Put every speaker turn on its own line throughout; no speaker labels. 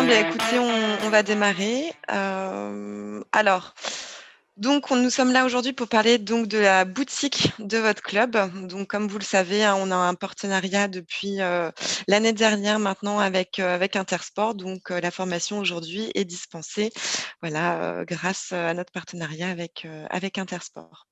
bien, écoutez, on va démarrer. Alors, donc, nous sommes là aujourd'hui pour parler donc de la boutique de votre club. Donc, comme vous le savez, hein, on a un partenariat depuis l'année dernière maintenant avec Intersport. Donc, la formation aujourd'hui est dispensée, voilà, grâce à notre partenariat avec Intersport.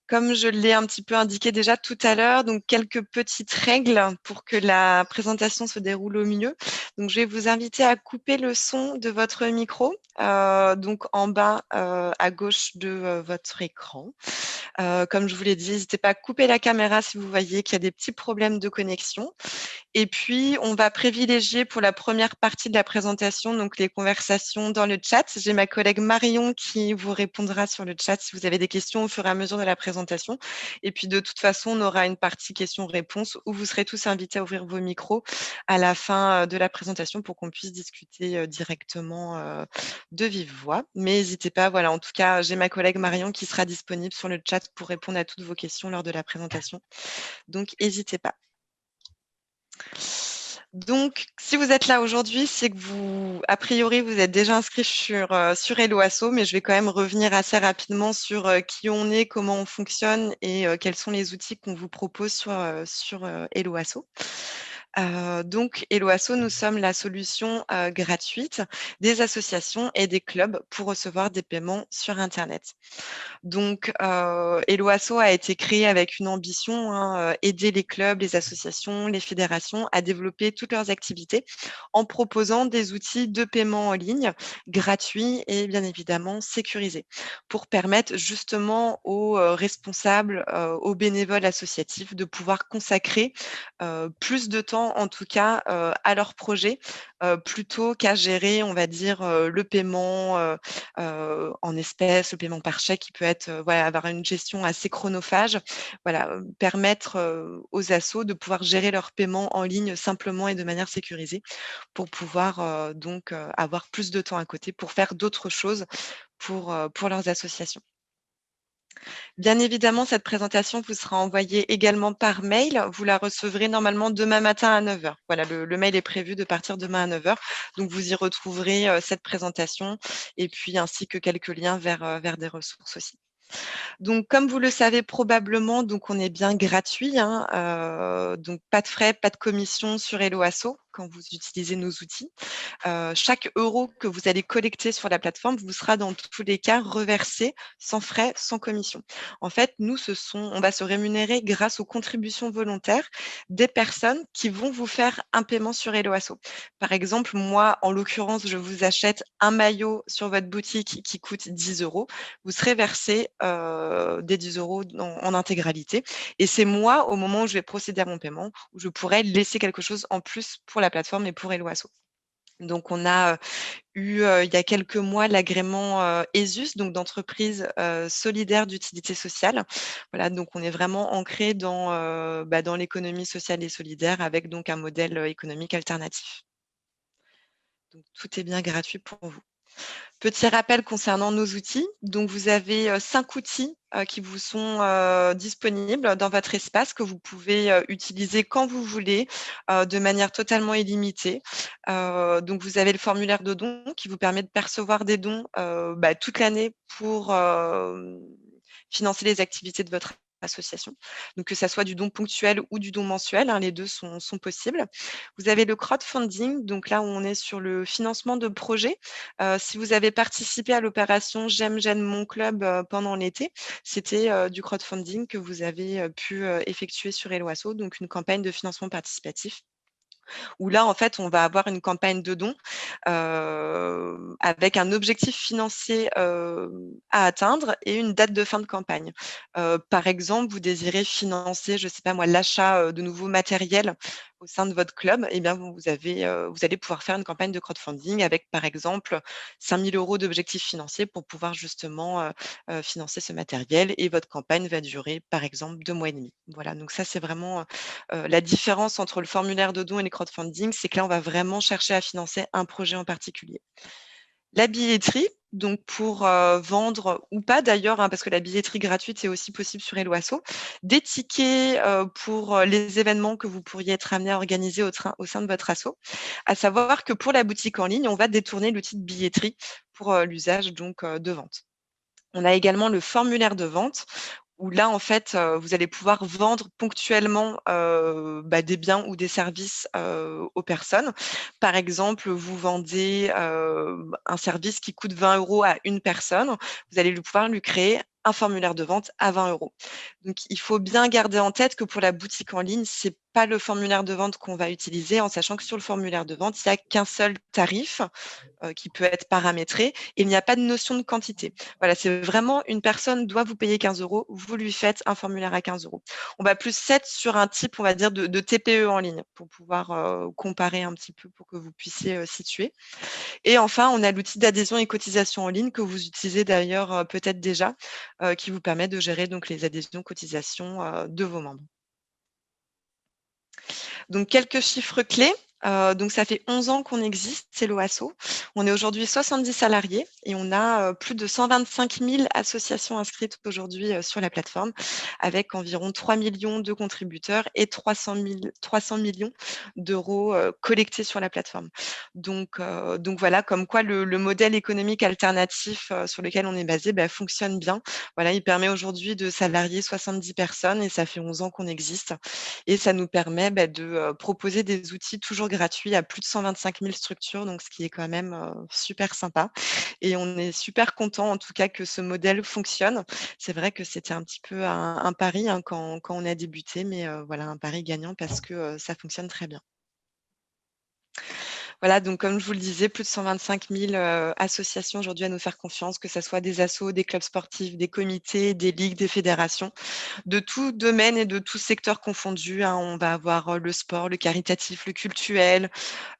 Comme je l'ai un petit peu indiqué déjà tout à l'heure, donc quelques petites règles pour que la présentation se déroule au mieux. Donc, je vais vous inviter à couper le son de votre micro, donc en bas à gauche de votre écran. Comme je vous l'ai dit, n'hésitez pas à couper la caméra si vous voyez qu'il y a des petits problèmes de connexion. Et puis, on va privilégier pour la première partie de la présentation, donc les conversations dans le chat. J'ai ma collègue Marion qui vous répondra sur le chat si vous avez des questions au fur et à mesure de la présentation. Et puis, de toute façon, on aura une partie questions-réponses où vous serez tous invités à ouvrir vos micros à la fin de la présentation pour qu'on puisse discuter directement de vive voix. Mais n'hésitez pas, voilà, en tout cas, j'ai ma collègue Marion qui sera disponible sur le chat pour répondre à toutes vos questions lors de la présentation. Donc, n'hésitez pas. Donc, si vous êtes là aujourd'hui, c'est que vous, a priori, vous êtes déjà inscrit sur Hello Asso, mais je vais quand même revenir assez rapidement sur qui on est, comment on fonctionne et quels sont les outils qu'on vous propose sur Hello Asso. Donc, Hello Asso, nous sommes la solution gratuite des associations et des clubs pour recevoir des paiements sur Internet. Donc, Hello Asso a été créé avec une ambition, hein, aider les clubs, les associations, les fédérations à développer toutes leurs activités en proposant des outils de paiement en ligne gratuits et bien évidemment sécurisés pour permettre justement aux responsables, aux bénévoles associatifs de pouvoir consacrer plus de temps en tout cas à leur projet plutôt qu'à gérer, on va dire, le paiement en espèces, le paiement par chèque qui peut être, voilà, avoir une gestion assez chronophage. Voilà, permettre aux assos de pouvoir gérer leurs paiements en ligne simplement et de manière sécurisée pour pouvoir donc avoir plus de temps à côté pour faire d'autres choses pour leurs associations. Bien évidemment, cette présentation vous sera envoyée également par mail. Vous la recevrez normalement demain matin à 9 heures. Voilà, le mail est prévu de partir demain à 9 heures. Donc, vous y retrouverez cette présentation et puis ainsi que quelques liens vers des ressources aussi. Donc, comme vous le savez probablement, donc on est bien gratuit, hein, donc pas de frais, pas de commission sur Hello Asso quand vous utilisez nos outils. Chaque euro que vous allez collecter sur la plateforme vous sera dans tous les cas reversé sans frais, sans commission. En fait, nous, on va se rémunérer grâce aux contributions volontaires des personnes qui vont vous faire un paiement sur Hello Asso. Par exemple, moi, en l'occurrence, je vous achète un maillot sur votre boutique qui coûte 10 euros. Vous serez versé des 10 euros en intégralité. Et c'est moi, au moment où je vais procéder à mon paiement, où je pourrais laisser quelque chose en plus pour la plateforme et pour Hello Asso. Donc, on a eu il y a quelques mois l'agrément ESUS, donc d'entreprise solidaire d'utilité sociale. Voilà, donc on est vraiment ancré dans l'économie sociale et solidaire avec donc un modèle économique alternatif. Donc, tout est bien gratuit pour vous. Petit rappel concernant nos outils. Donc, vous avez 5 outils qui vous sont disponibles dans votre espace que vous pouvez utiliser quand vous voulez de manière totalement illimitée. Donc, vous avez le formulaire de dons qui vous permet de percevoir des dons toute l'année pour financer les activités de votre association. Donc, que ça soit du don ponctuel ou du don mensuel, hein, les deux sont possibles. Vous avez le crowdfunding, donc là où on est sur le financement de projets. Si vous avez participé à l'opération J'aime mon club pendant l'été, c'était du crowdfunding que vous avez pu effectuer sur Hello Asso, donc une campagne de financement participatif où là, en fait, on va avoir une campagne de dons avec un objectif financier à atteindre et une date de fin de campagne. Par exemple, vous désirez financer, je ne sais pas moi, l'achat de nouveaux matériels au sein de votre club, eh bien, vous allez pouvoir faire une campagne de crowdfunding avec, par exemple, 5 000 € d'objectifs financiers pour pouvoir justement financer ce matériel et votre campagne va durer, par exemple, 2 mois et demi. Voilà, donc ça, c'est vraiment la différence entre le formulaire de don et les crowdfunding, c'est que là, on va vraiment chercher à financer un projet en particulier. La billetterie, Donc pour vendre ou pas d'ailleurs, hein, parce que la billetterie gratuite est aussi possible sur Helloasso, des tickets pour les événements que vous pourriez être amené à organiser au sein de votre asso. À savoir que pour la boutique en ligne, on va détourner l'outil de billetterie pour l'usage donc de vente. On a également le formulaire de vente où là, en fait, vous allez pouvoir vendre ponctuellement, des biens ou des services, aux personnes. Par exemple, vous vendez, un service qui coûte 20 € à une personne, vous allez pouvoir lui créer un formulaire de vente à 20 €. Donc il faut bien garder en tête que pour la boutique en ligne, c'est pas le formulaire de vente qu'on va utiliser, en sachant que sur le formulaire de vente, il y a qu'un seul tarif, qui peut être paramétré, et il n'y a pas de notion de quantité. Voilà, c'est vraiment une personne doit vous payer 15 €, vous lui faites un formulaire à 15 €. On va plus être sur un type, on va dire, de TPE en ligne pour pouvoir comparer un petit peu pour que vous puissiez situer. Et enfin, on a l'outil d'adhésion et cotisation en ligne que vous utilisez d'ailleurs peut-être déjà, qui vous permet de gérer donc les adhésions, cotisations de vos membres. Donc quelques chiffres clés. Donc ça fait 11 ans qu'on existe, c'est l'OASO. On est aujourd'hui 70 salariés et on a plus de 125 000 associations inscrites aujourd'hui sur la plateforme, avec environ 3 millions de contributeurs et 300 millions d'euros collectés sur la plateforme. Donc voilà, comme quoi le modèle économique alternatif sur lequel on est basé fonctionne bien. Voilà, il permet aujourd'hui de salarier 70 personnes et ça fait 11 ans qu'on existe. Et ça nous permet de proposer des outils toujours gratuits à plus de 125 000 structures, donc ce qui est quand même super sympa. Et on est super content en tout cas que ce modèle fonctionne. C'est vrai que c'était un petit peu un pari, hein, quand on a débuté, mais voilà, un pari gagnant parce que ça fonctionne très bien. Voilà, donc comme je vous le disais, plus de 125 000 associations aujourd'hui à nous faire confiance, que ça soit des assos, des clubs sportifs, des comités, des ligues, des fédérations. De tout domaine et de tout secteur confondu, hein. On va avoir, le sport, le caritatif, le cultuel,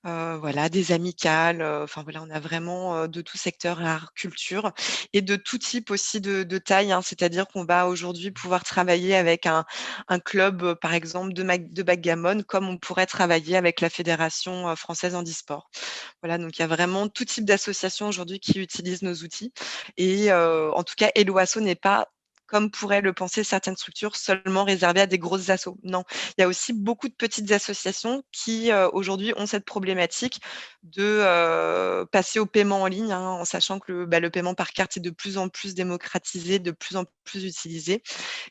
voilà, des amicales, enfin voilà, on a vraiment, de tout secteur, art, culture et de tout type aussi de taille, hein. C'est-à-dire qu'on va aujourd'hui pouvoir travailler avec un club, par exemple de backgammon, comme on pourrait travailler avec la fédération, française handisport. Voilà, donc il y a vraiment tout type d'associations aujourd'hui qui utilisent nos outils et en tout cas, Helloasso n'est pas, comme pourraient le penser certaines structures, seulement réservées à des grosses assos. Non, il y a aussi beaucoup de petites associations qui, aujourd'hui ont cette problématique de, passer au paiement en ligne, hein, en sachant que le paiement par carte est de plus en plus démocratisé, de plus en plus utilisé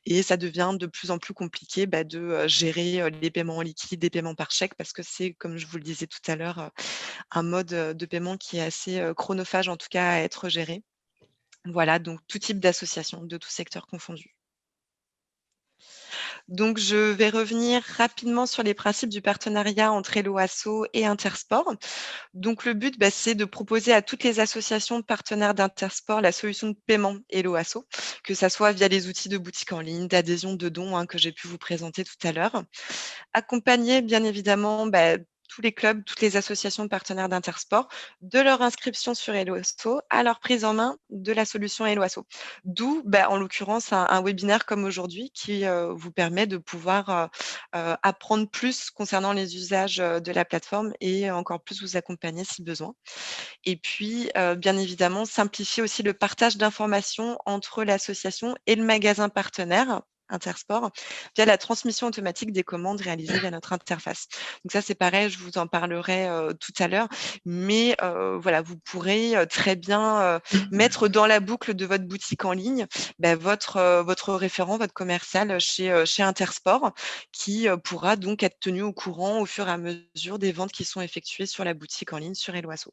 et ça devient de plus en plus compliqué, de, gérer, les paiements en liquide, les paiements par chèque parce que c'est, comme je vous le disais tout à l'heure, un mode, de paiement qui est assez, chronophage en tout cas à être géré. Voilà, donc tout type d'association, de tout secteur confondu. Donc je vais revenir rapidement sur les principes du partenariat entre Helloasso et Intersport. Donc le but, c'est de proposer à toutes les associations partenaires d'Intersport la solution de paiement Helloasso, que ça soit via les outils de boutique en ligne, d'adhésion, de dons, hein, que j'ai pu vous présenter tout à l'heure. Accompagner bien évidemment, tous les clubs, toutes les associations partenaires d'Intersport, de leur inscription sur Helloasso à leur prise en main de la solution Helloasso. D'où, en l'occurrence, un webinaire comme aujourd'hui qui, vous permet de pouvoir, apprendre plus concernant les usages, de la plateforme et encore plus vous accompagner si besoin. Et puis, bien évidemment, simplifier aussi le partage d'informations entre l'association et le magasin partenaire, Intersport, via la transmission automatique des commandes réalisées via notre interface. Donc ça, c'est pareil, je vous en parlerai, tout à l'heure, mais voilà, vous pourrez, très bien, mettre dans la boucle de votre boutique en ligne, votre référent, votre commercial chez Intersport qui, pourra donc être tenu au courant au fur et à mesure des ventes qui sont effectuées sur la boutique en ligne sur Helloasso.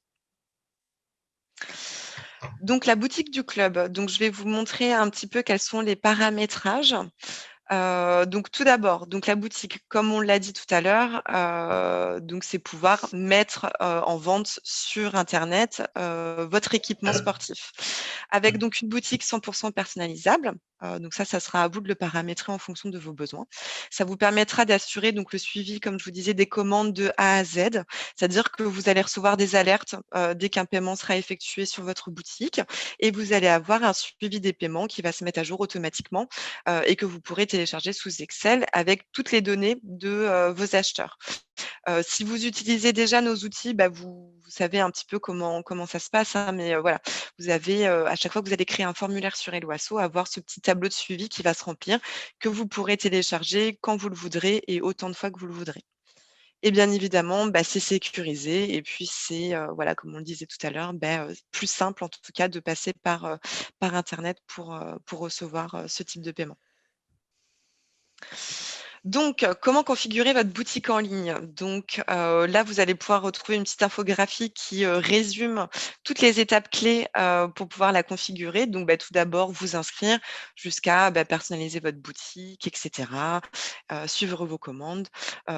Donc la boutique du club, donc je vais vous montrer un petit peu quels sont les paramétrages. Donc tout d'abord, donc la boutique, comme on l'a dit tout à l'heure, donc c'est pouvoir mettre, en vente sur internet, votre équipement sportif. Avec donc une boutique 100 personnalisable, donc ça sera à vous de le paramétrer en fonction de vos besoins. Ça vous permettra d'assurer donc le suivi, comme je vous disais, des commandes de A à Z. C'est-à-dire que vous allez recevoir des alertes, dès qu'un paiement sera effectué sur votre boutique et vous allez avoir un suivi des paiements qui va se mettre à jour automatiquement, et que vous pourrez télécharger sous Excel avec toutes les données de, vos acheteurs. Si vous utilisez déjà nos outils, vous savez un petit peu comment ça se passe, hein, mais voilà, vous avez, à chaque fois que vous allez créer un formulaire sur Helloasso, avoir ce petit tableau de suivi qui va se remplir, que vous pourrez télécharger quand vous le voudrez et autant de fois que vous le voudrez. Et bien évidemment, c'est sécurisé et puis c'est, voilà, comme on le disait tout à l'heure, plus simple en tout cas de passer par internet pour recevoir, ce type de paiement. Donc, comment configurer votre boutique en ligne? Donc, là, vous allez pouvoir retrouver une petite infographie qui, résume toutes les étapes clés, pour pouvoir la configurer. Donc, tout d'abord, vous inscrire jusqu'à, personnaliser votre boutique et cetera, suivre vos commandes.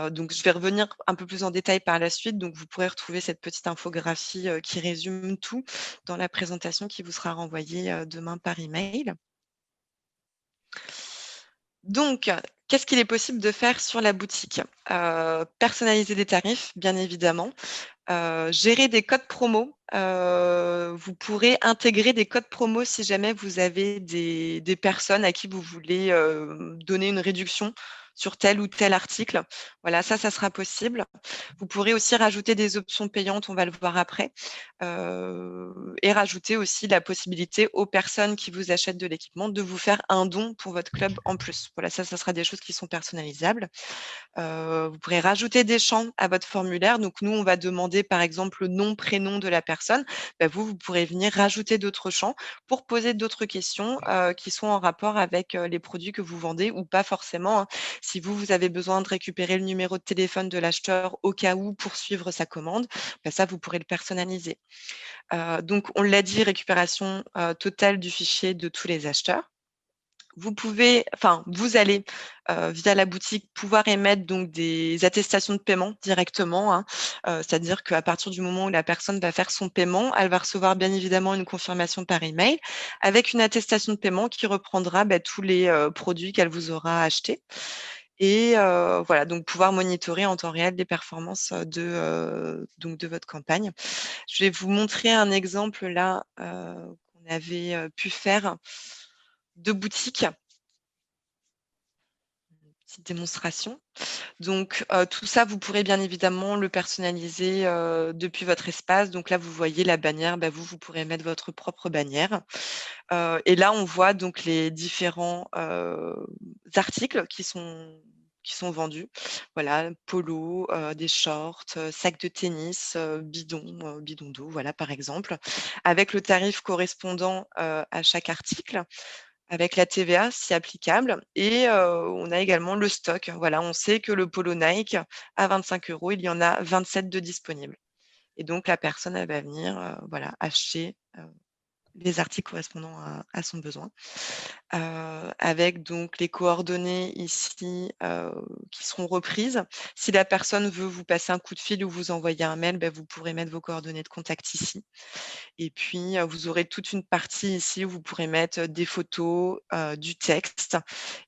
Donc je vais revenir un peu plus en détail par la suite. Donc, vous pourrez retrouver cette petite infographie, qui résume tout dans la présentation qui vous sera renvoyée, demain par email. Donc, qu'est-ce qu'il est possible de faire sur la boutique? Personnaliser des tarifs, bien évidemment, gérer des codes promo. Vous pourrez intégrer des codes promo si jamais vous avez des personnes à qui vous voulez, donner une réduction sur tel ou tel article. Voilà, ça sera possible. Vous pourrez aussi rajouter des options payantes, on va le voir après, et rajouter aussi la possibilité aux personnes qui vous achètent de l'équipement de vous faire un don pour votre club en plus. Voilà, ça sera des choses qui sont personnalisables. Vous pourrez rajouter des champs à votre formulaire. Donc nous, on va demander par exemple le nom, prénom de la personne. Vous pourrez venir rajouter d'autres champs pour poser d'autres questions, qui sont en rapport avec, les produits que vous vendez ou pas forcément, hein. Si vous avez besoin de récupérer le numéro de téléphone de l'acheteur au cas où pour suivre sa commande, ça, vous pourrez le personnaliser. Donc on l'a dit, récupération, totale du fichier de tous les acheteurs. Vous allez, via la boutique, pouvoir émettre donc des attestations de paiement directement, hein. C'est-à-dire qu'à partir du moment où la personne va faire son paiement, elle va recevoir bien évidemment une confirmation par email avec une attestation de paiement qui reprendra, tous les, produits qu'elle vous aura achetés et voilà, donc pouvoir monitorer en temps réel les performances, de votre campagne. Je vais vous montrer un exemple là, qu'on avait, pu faire de boutique. Petite démonstration. Donc, tout ça, vous pourrez bien évidemment le personnaliser, depuis votre espace. Donc là, vous voyez la bannière, vous pourrez mettre votre propre bannière. Et là, on voit donc les différents, articles qui sont vendus. Voilà, polo, des shorts, sacs de tennis, bidon d'eau, voilà, par exemple, avec le tarif correspondant, à chaque article. Avec la TVA, si applicable et on a également le stock. Voilà, on sait que le polo Nike à 25 €, il y en a 27 de disponibles et donc la personne, elle va venir, voilà, acheter, les articles correspondant à son besoin. Avec donc les coordonnées ici, qui seront reprises. Si la personne veut vous passer un coup de fil ou vous envoyer un mail, vous pourrez mettre vos coordonnées de contact ici. Et puis, vous aurez toute une partie ici où vous pourrez mettre, des photos, du texte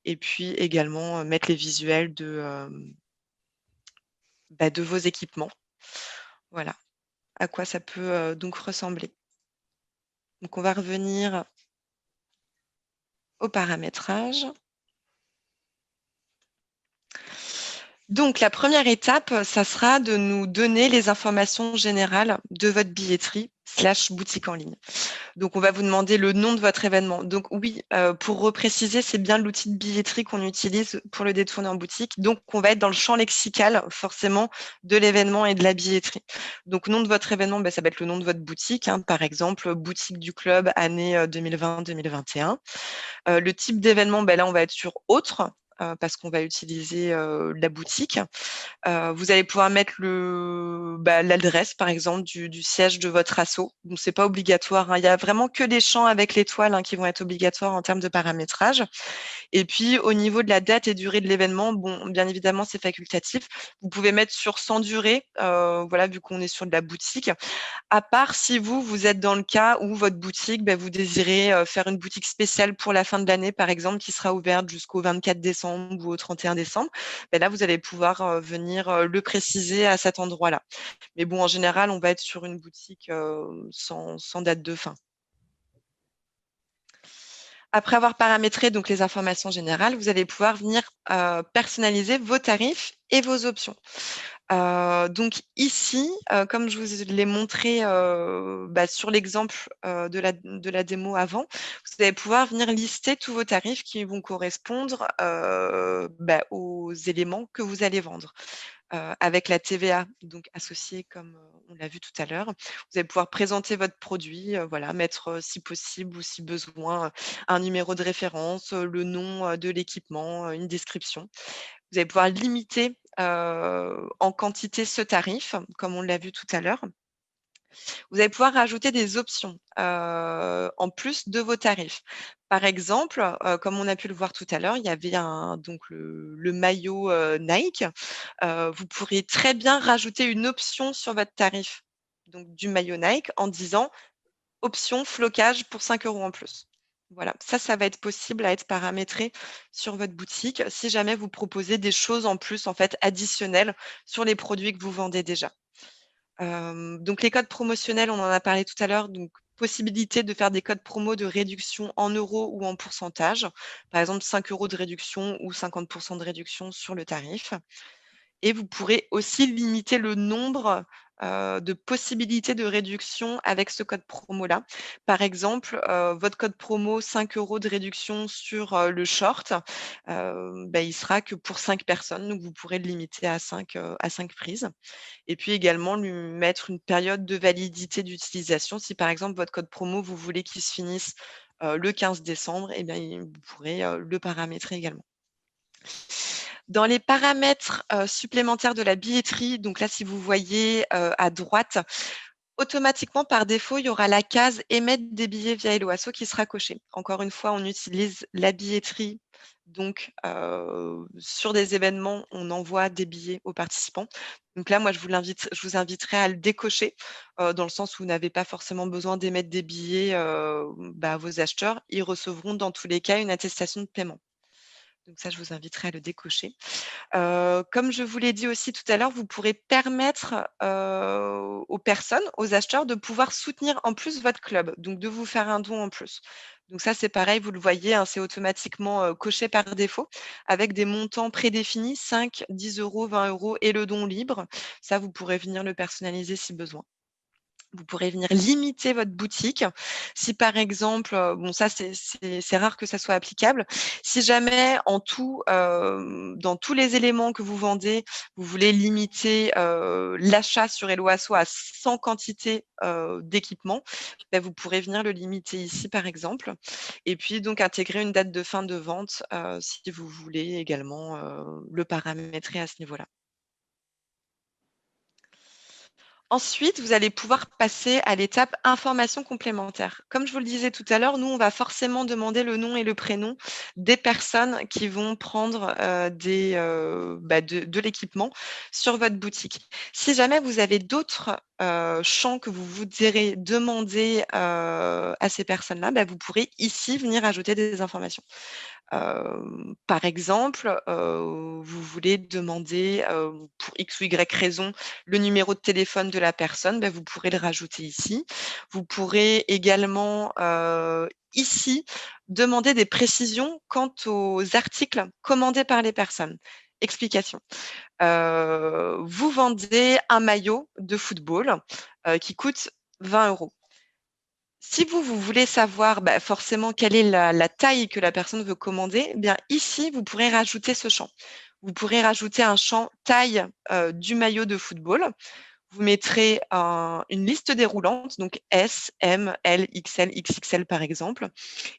et puis également, mettre les visuels de vos équipements. Voilà, à quoi ça peut, donc ressembler. Donc on va revenir au paramétrage. Donc la première étape, ça sera de nous donner les informations générales de votre billetterie/boutique en ligne. Donc on va vous demander le nom de votre événement. Donc oui, pour repréciser, c'est bien l'outil de billetterie qu'on utilise pour le détourner en boutique. Donc on va être dans le champ lexical forcément de l'événement et de la billetterie. Donc nom de votre événement, ça va être le nom de votre boutique, hein, par exemple, boutique du club année, 2020-2021. Le type d'événement, là on va être sur autre, parce qu'on va utiliser, la boutique. Vous allez pouvoir mettre l'adresse, par exemple, du siège de votre asso. Donc, c'est pas obligatoire, hein. Il y a vraiment que des champs avec l'étoile, hein, qui vont être obligatoires en termes de paramétrage. Et puis, au niveau de la date et durée de l'événement, bon, bien évidemment, c'est facultatif. Vous pouvez mettre sur sans durée, voilà, vu qu'on est sur de la boutique. À part si vous êtes dans le cas où votre boutique, vous désirez, faire une boutique spéciale pour la fin de l'année, par exemple, qui sera ouverte jusqu'au 24 décembre ou au 31 décembre. Là, vous allez pouvoir, venir, le préciser à cet endroit-là. Mais bon, en général, on va être sur une boutique, sans date de fin. Après avoir paramétré donc les informations générales, vous allez pouvoir venir personnaliser vos tarifs et vos options. Donc ici, comme je vous l'ai montré sur l'exemple de la démo avant, vous allez pouvoir venir lister tous vos tarifs qui vont correspondre aux éléments que vous allez vendre. Avec la TVA donc associée comme, on l'a vu tout à l'heure. Vous allez pouvoir présenter votre produit, voilà, mettre, si possible ou si besoin, un numéro de référence, le nom, de l'équipement, une description. Vous allez pouvoir limiter, en quantité ce tarif, comme on l'a vu tout à l'heure. Vous allez pouvoir rajouter des options, en plus de vos tarifs. Par exemple, comme on a pu le voir tout à l'heure, il y avait donc le maillot, Nike. Vous pourriez très bien rajouter une option sur votre tarif, donc du maillot Nike en disant: «Option flocage pour 5 € en plus». Voilà, ça va être possible à être paramétré sur votre boutique si jamais vous proposez des choses en plus, en fait, additionnelles sur les produits que vous vendez déjà. Donc les codes promotionnels, on en a parlé tout à l'heure, donc possibilité de faire des codes promo de réduction en euros ou en pourcentage. Par exemple, 5 € de réduction ou 50 de réduction sur le tarif. Et vous pourrez aussi limiter le nombre, de possibilités de réduction avec ce code promo-là. Par exemple, votre code promo 5 € de réduction sur, le short, il sera que pour 5 personnes, donc vous pourrez le limiter à 5 prises. Et puis également lui mettre une période de validité d'utilisation. Si par exemple votre code promo, vous voulez qu'il se finisse, le 15 décembre, et bien vous pourrez, le paramétrer également. Dans les paramètres, supplémentaires de la billetterie, donc là, si vous voyez, à droite, automatiquement, par défaut, il y aura la case «Émettre des billets via Helloasso» qui sera cochée. Encore une fois, on utilise la billetterie, donc sur des événements, on envoie des billets aux participants. Donc là, moi, je vous inviterai à le décocher, dans le sens où vous n'avez pas forcément besoin d'émettre des billets, à vos acheteurs. Ils recevront dans tous les cas une attestation de paiement. Donc ça, je vous inviterai à le décocher. Comme je vous l'ai dit aussi tout à l'heure, vous pourrez permettre, aux personnes, aux acheteurs de pouvoir soutenir en plus votre club, donc de vous faire un don en plus. Donc ça, c'est pareil, vous le voyez, hein, c'est automatiquement, coché par défaut avec des montants prédéfinis, 5, 10 €, 20 € et le don libre. Ça, vous pourrez venir le personnaliser si besoin. Vous pourrez venir limiter votre boutique. Si par exemple, bon ça c'est rare que ça soit applicable. Si jamais en tout, dans tous les éléments que vous vendez, vous voulez limiter, l'achat sur Helloasso à 100 quantités, d'équipements, vous pourrez venir le limiter ici par exemple. Et puis donc intégrer une date de fin de vente, si vous voulez également, le paramétrer à ce niveau-là. Ensuite, vous allez pouvoir passer à l'étape information complémentaire. Comme je vous le disais tout à l'heure, nous, on va forcément demander le nom et le prénom des personnes qui vont prendre, de l'équipement sur votre boutique. Si jamais vous avez d'autres, champs que vous voudrez demander, à ces personnes-là, vous pourrez ici venir ajouter des informations. Par exemple, vous voulez demander, pour X ou Y raison, le numéro de téléphone de la personne, vous pourrez le rajouter ici. Vous pourrez également, ici, demander des précisions quant aux articles commandés par les personnes. Explication: vous vendez un maillot de football, qui coûte 20 €. Si vous voulez savoir, forcément quelle est la taille que la personne veut commander, eh bien ici, vous pourrez rajouter ce champ. Vous pourrez rajouter un champ taille, du maillot de football. Vous mettrez une liste déroulante, donc S, M, L, XL, XXL par exemple,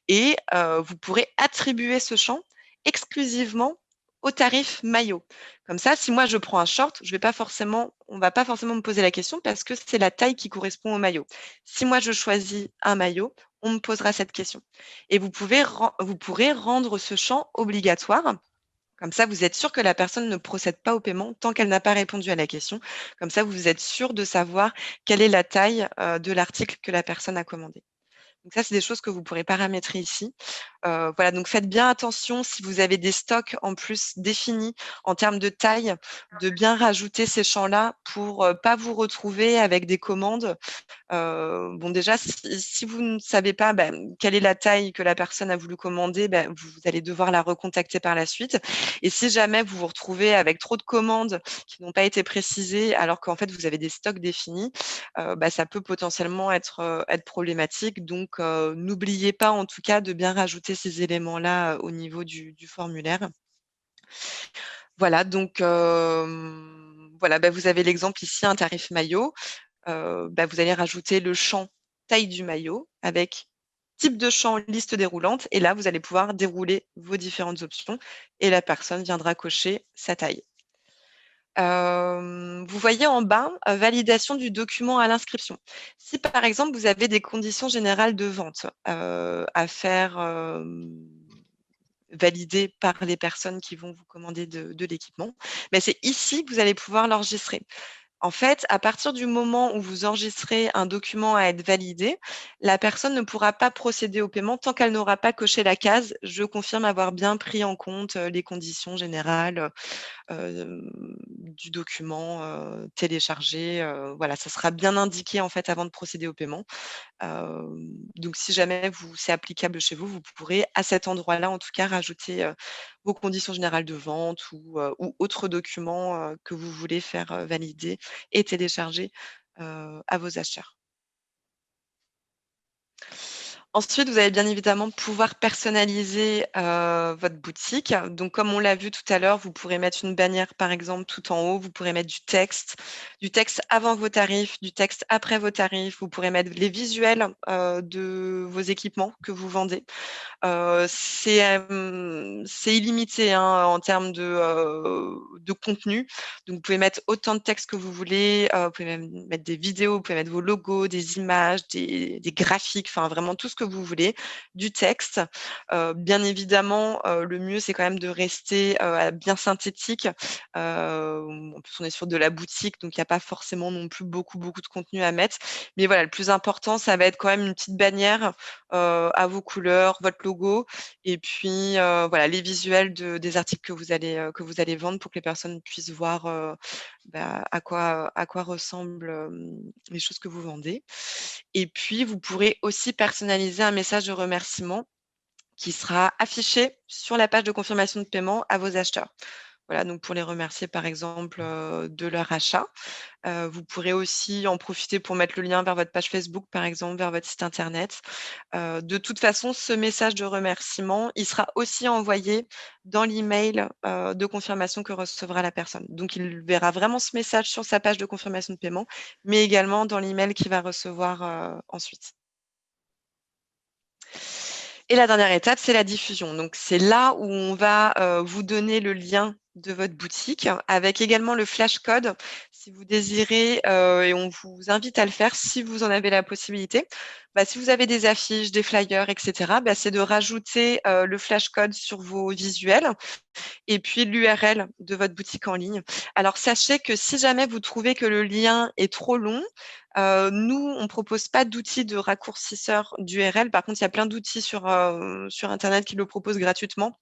et vous pourrez attribuer ce champ exclusivement au tarif maillot. Comme ça, si moi je prends un short, on va pas forcément me poser la question parce que c'est la taille qui correspond au maillot. Si moi je choisis un maillot, on me posera cette question. Et vous pourrez rendre ce champ obligatoire. Comme ça, vous êtes sûr que la personne ne procède pas au paiement tant qu'elle n'a pas répondu à la question. Comme ça, vous êtes sûr de savoir quelle est la taille, de l'article que la personne a commandé. Donc ça, c'est des choses que vous pourrez paramétrer ici. Voilà, donc faites bien attention si vous avez des stocks en plus définis en termes de taille, de bien rajouter ces champs-là pour, pas vous retrouver avec des commandes. Bon déjà, si vous ne savez pas, quelle est la taille que la personne a voulu commander, vous allez devoir la recontacter par la suite. Et si jamais vous vous retrouvez avec trop de commandes qui n'ont pas été précisées, alors qu'en fait vous avez des stocks définis, ça peut potentiellement être problématique. Donc, n'oubliez pas en tout cas de bien rajouter ces éléments-là, au niveau du formulaire. Voilà, donc, voilà, vous avez l'exemple ici, un tarif maillot. Vous allez rajouter le champ taille du maillot avec type de champ liste déroulante et là, vous allez pouvoir dérouler vos différentes options et la personne viendra cocher sa taille. Vous voyez en bas, validation du document à l'inscription. Si par exemple, vous avez des conditions générales de vente, à faire, valider par les personnes qui vont vous commander de l'équipement, c'est ici que vous allez pouvoir l'enregistrer. En fait, à partir du moment où vous enregistrez un document à être validé, la personne ne pourra pas procéder au paiement tant qu'elle n'aura pas coché la case «Je confirme avoir bien pris en compte, les conditions générales, du document, téléchargé». Voilà, ça sera bien indiqué en fait avant de procéder au paiement. Donc si jamais c'est applicable chez vous, vous pourrez à cet endroit-là, en tout cas, rajouter, vos conditions générales de vente ou autres documents, que vous voulez faire, valider et télécharger, à vos acheteurs. Ensuite, vous allez bien évidemment pouvoir personnaliser, votre boutique. Donc comme on l'a vu tout à l'heure, vous pourrez mettre une bannière, par exemple, tout en haut. Vous pourrez mettre du texte avant vos tarifs, du texte après vos tarifs. Vous pourrez mettre les visuels, de vos équipements que vous vendez. C'est illimité, hein, en termes de contenu. Donc vous pouvez mettre autant de texte que vous voulez, vous pouvez même mettre des vidéos, vous pouvez mettre vos logos, des images, des graphiques, enfin vraiment tout ce que vous voulez, du texte. Bien évidemment, le mieux, c'est quand même de rester, bien synthétique. En plus, on est sur de la boutique, donc il y a pas forcément non plus beaucoup de contenu à mettre. Mais voilà, le plus important, ça va être quand même une petite bannière, à vos couleurs, votre logo et puis, voilà, les visuels des articles que vous allez vendre pour que les personnes puissent voir, à quoi ressemblent, les choses que vous vendez et puis vous pourrez aussi personnaliser un message de remerciement qui sera affiché sur la page de confirmation de paiement à vos acheteurs. Voilà, donc pour les remercier, par exemple, de leur achat. Vous pourrez aussi en profiter pour mettre le lien vers votre page Facebook, par exemple, vers votre site internet. De toute façon, ce message de remerciement, il sera aussi envoyé dans l'email, de confirmation que recevra la personne. Donc il verra vraiment ce message sur sa page de confirmation de paiement, mais également dans l'email qu'il va recevoir, ensuite. Et la dernière étape, c'est la diffusion. Donc c'est là où on va, vous donner le lien de votre boutique avec également le flash code si vous désirez, et on vous invite à le faire si vous en avez la possibilité. Si vous avez des affiches, des flyers et cetera, c'est de rajouter, le flash code sur vos visuels et puis l'URL de votre boutique en ligne. Alors sachez que si jamais vous trouvez que le lien est trop long, nous, on propose pas d'outils de raccourcisseur d'URL. Par contre, il y a plein d'outils sur internet qui le proposent gratuitement.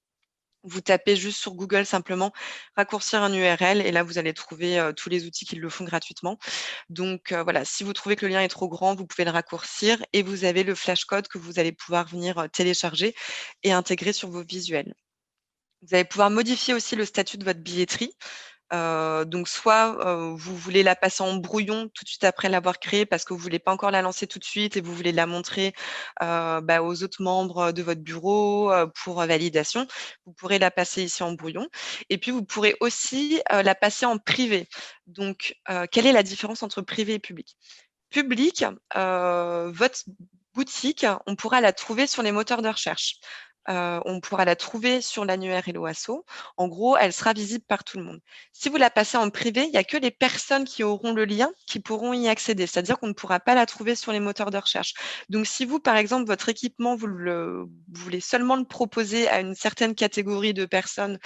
Vous tapez juste sur Google simplement «raccourcir un URL» et là, vous allez trouver, tous les outils qui le font gratuitement. Donc, voilà, si vous trouvez que le lien est trop grand, vous pouvez le raccourcir et vous avez le flash code que vous allez pouvoir venir, télécharger et intégrer sur vos visuels. Vous allez pouvoir modifier aussi le statut de votre billetterie. Donc soit, vous voulez la passer en brouillon tout de suite après l'avoir créée parce que vous voulez pas encore la lancer tout de suite et vous voulez la montrer, aux autres membres de votre bureau, pour, validation. Vous pourrez la passer ici en brouillon et puis vous pourrez aussi, la passer en privé. Donc, quelle est la différence entre privé et public? Public, votre boutique, on pourra la trouver sur les moteurs de recherche. On pourra la trouver sur l'annuaire Hello Asso. En gros, elle sera visible par tout le monde. Si vous la passez en privé, il y a que les personnes qui auront le lien qui pourront y accéder. C'est-à-dire qu'on ne pourra pas la trouver sur les moteurs de recherche. Donc si vous, par exemple, votre équipement, vous voulez seulement le proposer à une certaine catégorie de personnes,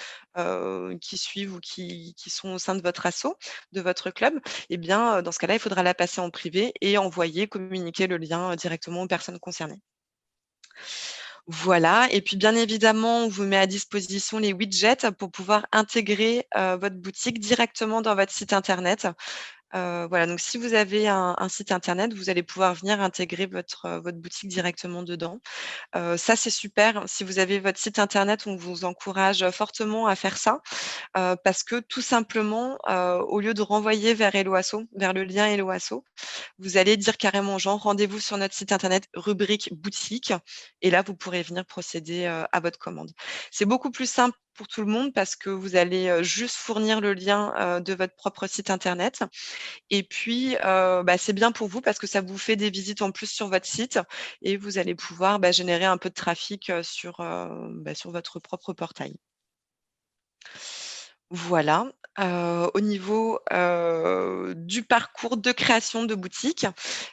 qui suivent ou qui sont au sein de votre asso, de votre club, eh bien, dans ce cas-là, il faudra la passer en privé et envoyer, communiquer le lien, directement aux personnes concernées. Voilà et puis bien évidemment, on vous met à disposition les widgets pour pouvoir intégrer, votre boutique directement dans votre site internet. Voilà, donc si vous avez un site internet, vous allez pouvoir venir intégrer votre boutique directement dedans. Ça, c'est super. Si vous avez votre site internet, on vous encourage fortement à faire ça, parce que tout simplement, au lieu de renvoyer vers Helloasso, vers le lien Helloasso, vous allez dire carrément aux gens: «Rendez-vous sur notre site internet, rubrique boutique» et là, vous pourrez venir procéder, à votre commande. C'est beaucoup plus simple pour tout le monde parce que vous allez, juste fournir le lien, de votre propre site internet et puis, c'est bien pour vous parce que ça vous fait des visites en plus sur votre site et vous allez pouvoir, générer un peu de trafic, sur votre propre portail. Voilà, au niveau, du parcours de création de boutique,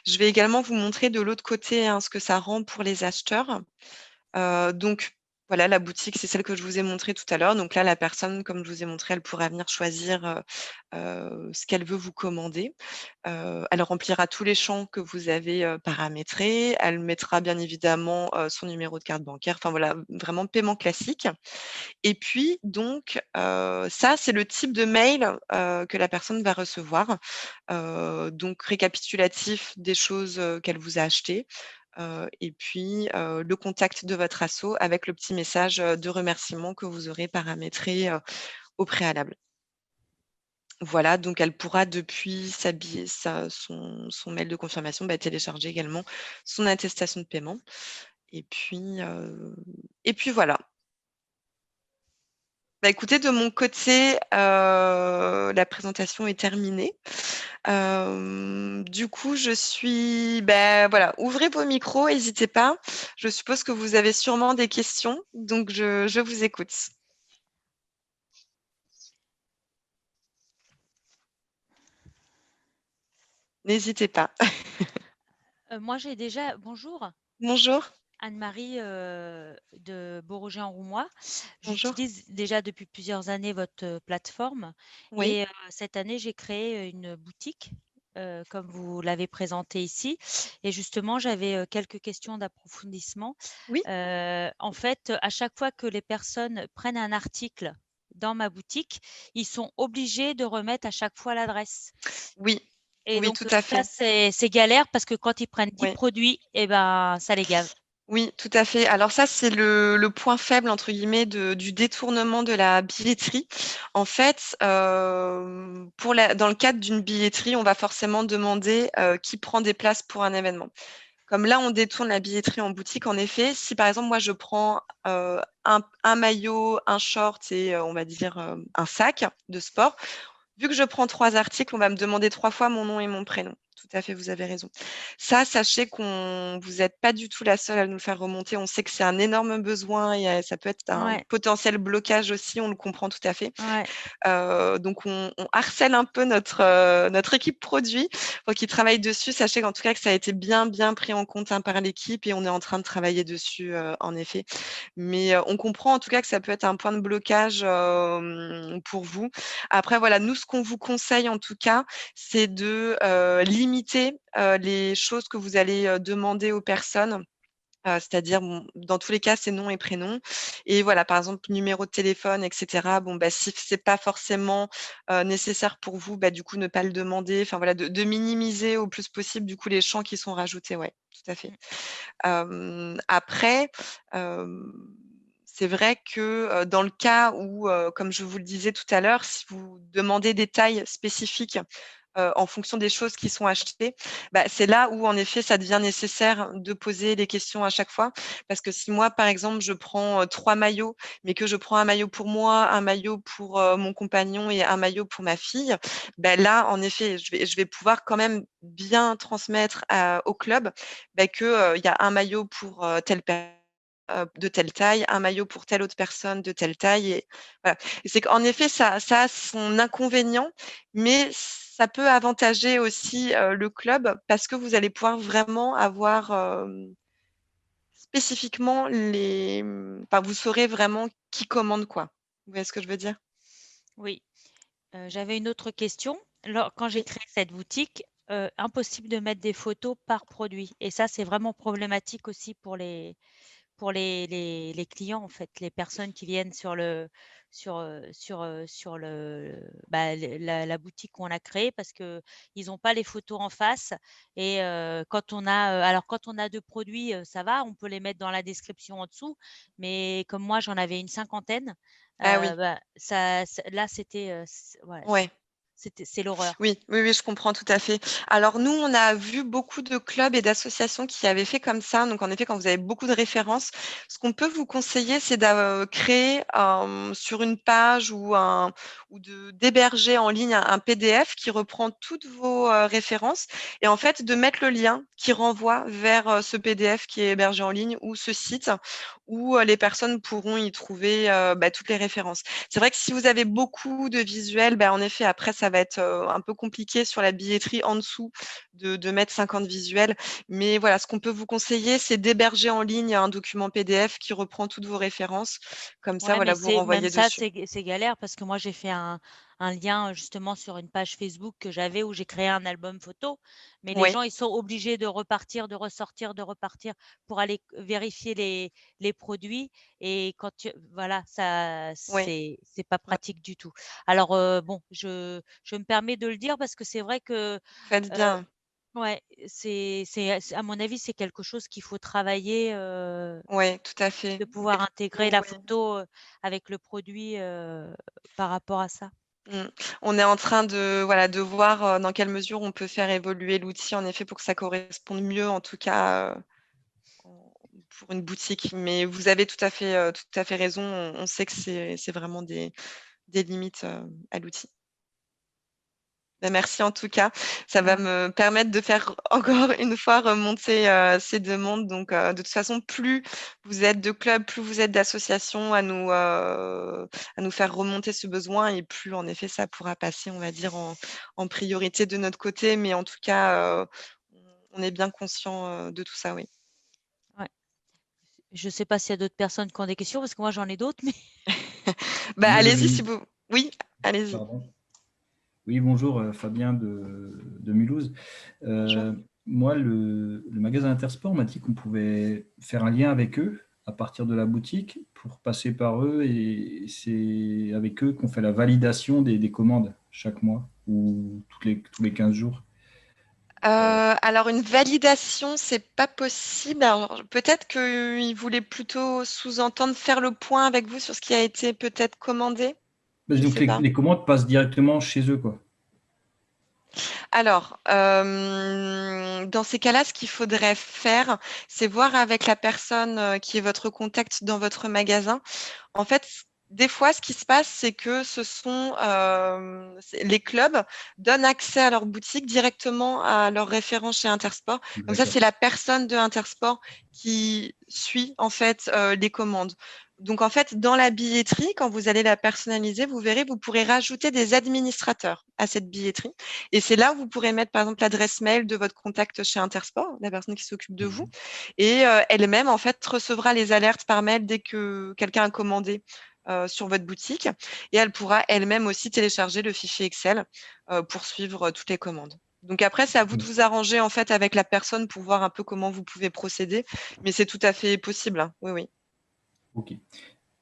je vais également vous montrer de l'autre côté, hein, ce que ça rend pour les acheteurs. Donc voilà, la boutique, c'est celle que je vous ai montrée tout à l'heure. Donc là, la personne, comme je vous ai montré, elle pourra venir choisir, ce qu'elle veut vous commander. Elle remplira tous les champs que vous avez, paramétrés. Elle mettra bien évidemment, son numéro de carte bancaire, enfin voilà, vraiment paiement classique. Et puis donc, ça, c'est le type de mail, que la personne va recevoir. Donc récapitulatif des choses, qu'elle vous a achetées, et puis, le contact de votre asso avec le petit message, de remerciement que vous aurez paramétré, au préalable. Voilà, donc elle pourra depuis son mail de confirmation, télécharger également son attestation de paiement et puis voilà. Écoutez, de mon côté, la présentation est terminée. Du coup, voilà, ouvrez vos micros, hésitez pas. Je suppose que vous avez sûrement des questions, donc je vous écoute. N'hésitez pas.
Moi, j'ai déjà bonjour,
Bonjour,
Anne-Marie, de Beauregard-en-Roumois.
bonjour.
J'utilise déjà depuis plusieurs années votre, plateforme
Oui,
et cette année, j'ai créé, une boutique, comme vous l'avez présenté ici et justement, j'avais, quelques questions d'approfondissement.
oui,
En fait, à chaque fois que les personnes prennent un article dans ma boutique, ils sont obligés de remettre à chaque fois l'adresse.
oui,
Et
oui,
donc
tout à
ça,
fait.
c'est galère parce que quand ils prennent 10
Oui.
produits et ben, ça les gave.
Oui, tout à fait. Alors ça, c'est le «point faible» entre guillemets du détournement de la billetterie. En fait, dans le cadre d'une billetterie, on va forcément demander, qui prend des places pour un événement. Comme là, on détourne la billetterie en boutique, en effet, si par exemple moi je prends, un maillot, un short et on va dire, un sac de sport, vu que je prends 3 articles, on va me demander 3 fois mon nom et mon prénom. Tout à fait, vous avez raison. Ça, sachez qu'on vous êtes pas du tout la seule à nous le faire remonter. On sait que c'est un énorme besoin et ça peut être un
Ouais,
potentiel blocage aussi, on le comprend tout à fait.
ouais,
Donc on harcèle un peu notre équipe produit pour qu'ils travaillent dessus. Sachez qu'en tout cas que ça a été bien, bien pris en compte, hein, par l'équipe et on est en train de travailler dessus, en effet. Mais, on comprend en tout cas que ça peut être un point de blocage, pour vous. Après voilà, nous ce qu'on vous conseille en tout cas, c'est de, limiter, les choses que vous allez, demander aux personnes. C'est-à-dire, bon, dans tous les cas, c'est nom et prénom et voilà, par exemple, numéro de téléphone et cetera. Bon, si c'est pas forcément, nécessaire pour vous, du coup, ne pas le demander. Enfin voilà, de minimiser au plus possible, du coup, les champs qui sont rajoutés, ouais, tout à fait.
mmh,
Après, hem, c'est vrai que, dans le cas où, comme je vous le disais tout à l'heure, si vous demandez des tailles spécifiques, en fonction des choses qui sont achetées, c'est là où en effet ça devient nécessaire de poser les questions à chaque fois. Parce que si moi, par exemple, je prends, 3 maillots, mais que je prends un maillot pour moi, un maillot pour, mon compagnon et un maillot pour ma fille, là, en effet, je vais pouvoir quand même bien transmettre au club, que, il y a un maillot pour, de telle taille, un maillot pour telle autre personne de telle taille et voilà. Et c'est qu'en effet, ça a son inconvénient, mais ça peut avantager aussi, le club parce que vous allez pouvoir vraiment avoir, spécifiquement vous saurez vraiment qui commande quoi. Vous voyez ce que je veux dire?
oui. J'avais une autre question. Quand j'ai
Oui,
créé cette boutique, impossible de mettre des photos par produit et ça, c'est vraiment problématique aussi pour les clients, en fait, les personnes qui viennent sur la boutique qu'on a créée parce qu'ils n'ont pas les photos en face et quand on a 2 produits, ça va, on peut les mettre dans la description en dessous, mais comme moi, j'en avais une cinquantaine,
Ah oui,
ça là, c'était, c voilà,
ouais.
c'est l'horreur.
Oui, oui, oui, je comprends tout à fait. Alors nous, on a vu beaucoup de clubs et d'associations qui avaient fait comme ça. Donc en effet, quand vous avez beaucoup de références, ce qu'on peut vous conseiller, c'est de créer sur une page ou d'héberger en ligne un PDF qui reprend toutes vos références et en fait de mettre le lien qui renvoie vers ce PDF qui est hébergé en ligne ou ce site où les personnes pourront y trouver toutes les références. C'est vrai que si vous avez beaucoup de visuels, en effet, après, ça va être un peu compliqué sur la billetterie en dessous de mettre 50 visuels. Mais voilà, ce qu'on peut vous conseiller, c'est d'héberger en ligne un document PDF qui reprend toutes vos références. Comme ça,
Ouais, mais
voilà, vous
c'est même
renvoyez
ça,
dessus.
c'est galère parce que moi, j'ai fait un lien justement sur une page Facebook que j'avais où j'ai créé un album photo, mais les
Oui,
gens, ils sont obligés de repartir, de ressortir, de repartir pour aller vérifier les produits et voilà, ça,
oui,
c'est pas
ouais,
pratique du tout. Alors, bon, je me permets de le dire parce que c'est vrai que,
faites
euh,
bien.
ouais, à mon avis, c'est quelque chose qu'il faut travailler,
Oui, tout à fait.
de pouvoir intégrer la
Oui.
photo, avec le produit, par rapport à ça.
Mmh. On est en train de, voilà, de voir dans quelle mesure on peut faire évoluer l'outil, en effet, pour que ça corresponde mieux, en tout cas, en pour une boutique, mais vous avez tout à fait raison. On sait que c'est vraiment des limites, à l'outil. Merci en tout cas. Ça va
Ouais,
me permettre de faire encore une fois remonter, ces demandes donc de toute façon, plus vous êtes de clubs, plus vous êtes d'associations à nous faire remonter ce besoin et plus en effet ça pourra passer, on va dire, en priorité de notre côté, mais en tout cas, on est bien conscient, de tout ça, oui.
ouais. Je sais pas s'il y a d'autres personnes qui ont des questions parce que moi j'en ai d'autres, mais
Moi, j'avais
Allez-y si
une...
vous oui, allez-y.
Pardon. Oui, bonjour, Fabien de Mulhouse.
Bonjour.
Moi, le magasin Intersport m'a dit qu'on pouvait faire un lien avec eux à partir de la boutique pour passer par eux et c'est avec eux qu'on fait la validation des commandes chaque mois ou tous les 15 jours.
Alors une validation, c'est pas possible. Alors peut-être qu'il voulait plutôt sous-entendre faire le point avec vous sur ce qui a été peut-être commandé? Je
Donc,
sais pas.
les commandes passent directement chez eux, quoi.
Alors, dans ces cas-là, ce qu'il faudrait faire, c'est voir avec la personne, qui est votre contact dans votre magasin. En fait, des fois, ce qui se passe, c'est que ce sont, les clubs donnent accès à leur boutique directement à leurs référents chez Intersport. Donc ça,
D'accord.
c'est la personne de Intersport qui suit, en fait, les commandes. Donc en fait, dans la billetterie, quand vous allez la personnaliser, vous verrez, vous pourrez rajouter des administrateurs à cette billetterie et c'est là où vous pourrez mettre, par exemple, l'adresse mail de votre contact chez Intersport, la personne qui s'occupe de vous
Mhm.
et elle-même, en fait, recevra les alertes par mail dès que quelqu'un a commandé sur votre boutique et elle pourra elle-même aussi télécharger le fichier Excel pour suivre toutes les commandes. Donc après, c'est à vous de vous arranger en fait avec la personne pour voir un peu comment vous pouvez procéder, mais c'est tout à fait possible, hein. Oui, oui.
Ok.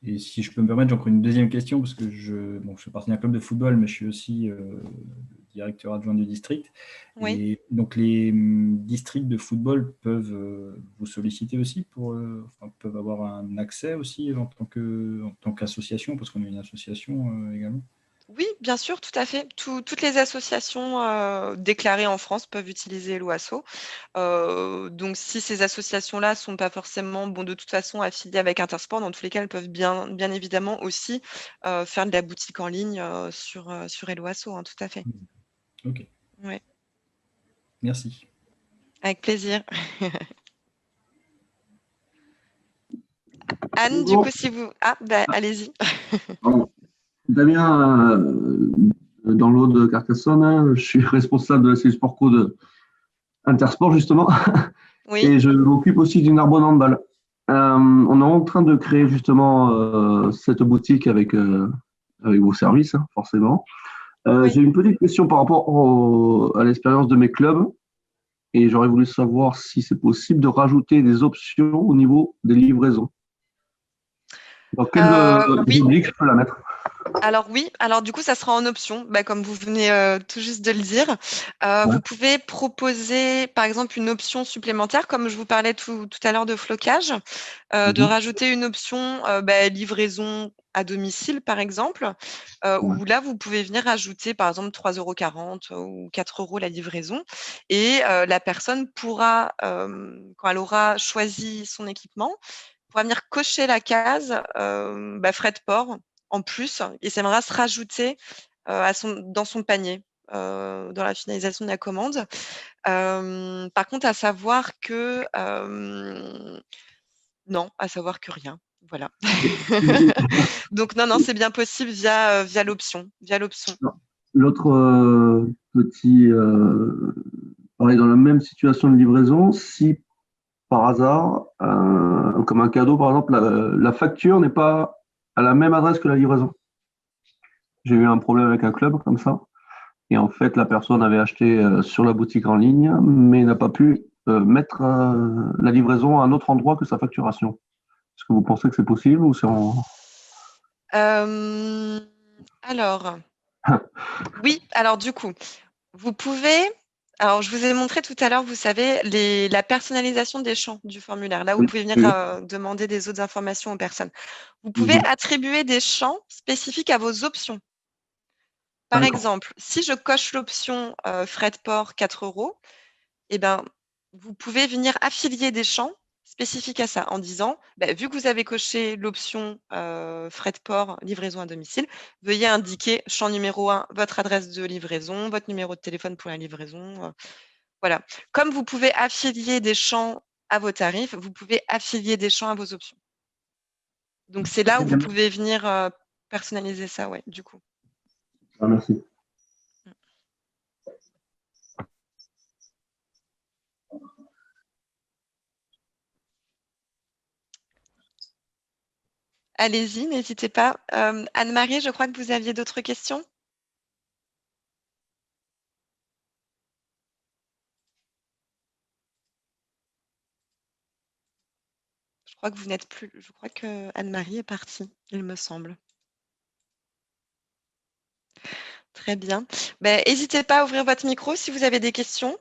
Et si je peux me permettre, j'ai encore une deuxième question, parce que je fais partie d'un club de football, mais je suis aussi directeur adjoint du district.
Oui.
Et donc, les districts de football peuvent vous solliciter aussi peuvent avoir un accès aussi en tant qu'association, parce qu'on est une association également.
Oui, bien sûr, tout à fait. Toutes les associations déclarées en France peuvent utiliser l'OASO. Donc, si ces associations-là sont pas forcément, bon, de toute façon, affiliées avec Intersport, dans tous les cas, elles peuvent bien évidemment aussi faire de la boutique en ligne sur Helloasso, hein, tout à fait.
Ok,
Ouais,
merci.
avec plaisir. Anne, du coup,
Bonjour.
si vous... allez-y.
Pardon. Damien, dans l'eau de Carcassonne, hein, je suis responsable de la cellule Sport Co de Intersport, justement,
Oui,
et je m'occupe aussi d'une Narbonne Handball. On est en train de créer justement cette boutique avec vos services, hein, forcément.
Oui.
J'ai une petite question par rapport à l'expérience de mes clubs et j'aurais voulu savoir si c'est possible de rajouter des options au niveau des livraisons. Dans quelle
Oui.
rubrique je peux la mettre?
Alors oui, alors du coup, ça sera en option, comme vous venez tout juste de le dire.
Ouais.
Vous pouvez proposer, par exemple, une option supplémentaire, comme je vous parlais tout à l'heure de flocage, de rajouter une option livraison à domicile, par exemple, où là, vous pouvez venir rajouter, par exemple, 3,40 € ou 4 € la livraison. Et la personne pourra, quand elle aura choisi son équipement, pourra venir cocher la case frais de port en plus, et ça viendra se rajouter dans son panier dans la finalisation de la commande. Par contre, à savoir que non, à savoir que rien. Voilà. Donc non, c'est bien possible via l'option.
L'autre petit, pareil, dans la même situation de livraison, si par hasard, comme un cadeau, par exemple, la facture n'est pas à la même adresse que la livraison. J'ai eu un problème avec un club comme ça. Et en fait, la personne avait acheté sur la boutique en ligne, mais n'a pas pu mettre la livraison à un autre endroit que sa facturation. Est-ce que vous pensez que c'est possible ou c'est en...
Alors, oui, alors du coup, vous pouvez. Alors, je vous ai montré tout à l'heure, vous savez, la personnalisation des champs du formulaire. Là, vous
Oui,
pouvez venir
oui.
demander des autres informations aux personnes. Vous pouvez attribuer des champs spécifiques à vos options. Par
D'accord.
exemple, si je coche l'option frais de port 4 €, eh ben, vous pouvez venir affilier des champs spécifiques à ça en disant, vu que vous avez coché l'option frais de port, livraison à domicile, veuillez indiquer champ numéro 1, votre adresse de livraison, votre numéro de téléphone pour la livraison. Voilà. Comme vous pouvez affilier des champs à vos tarifs, vous pouvez affilier des champs à vos options. Donc, c'est là où vous pouvez venir personnaliser ça, ouais, du coup.
Ah, merci.
Allez-y, n'hésitez pas. Anne-Marie, je crois que vous aviez d'autres questions? Je crois que vous n'êtes plus. Je crois que Anne-Marie est partie, il me semble. Très bien. N'hésitez pas à ouvrir votre micro si vous avez des questions.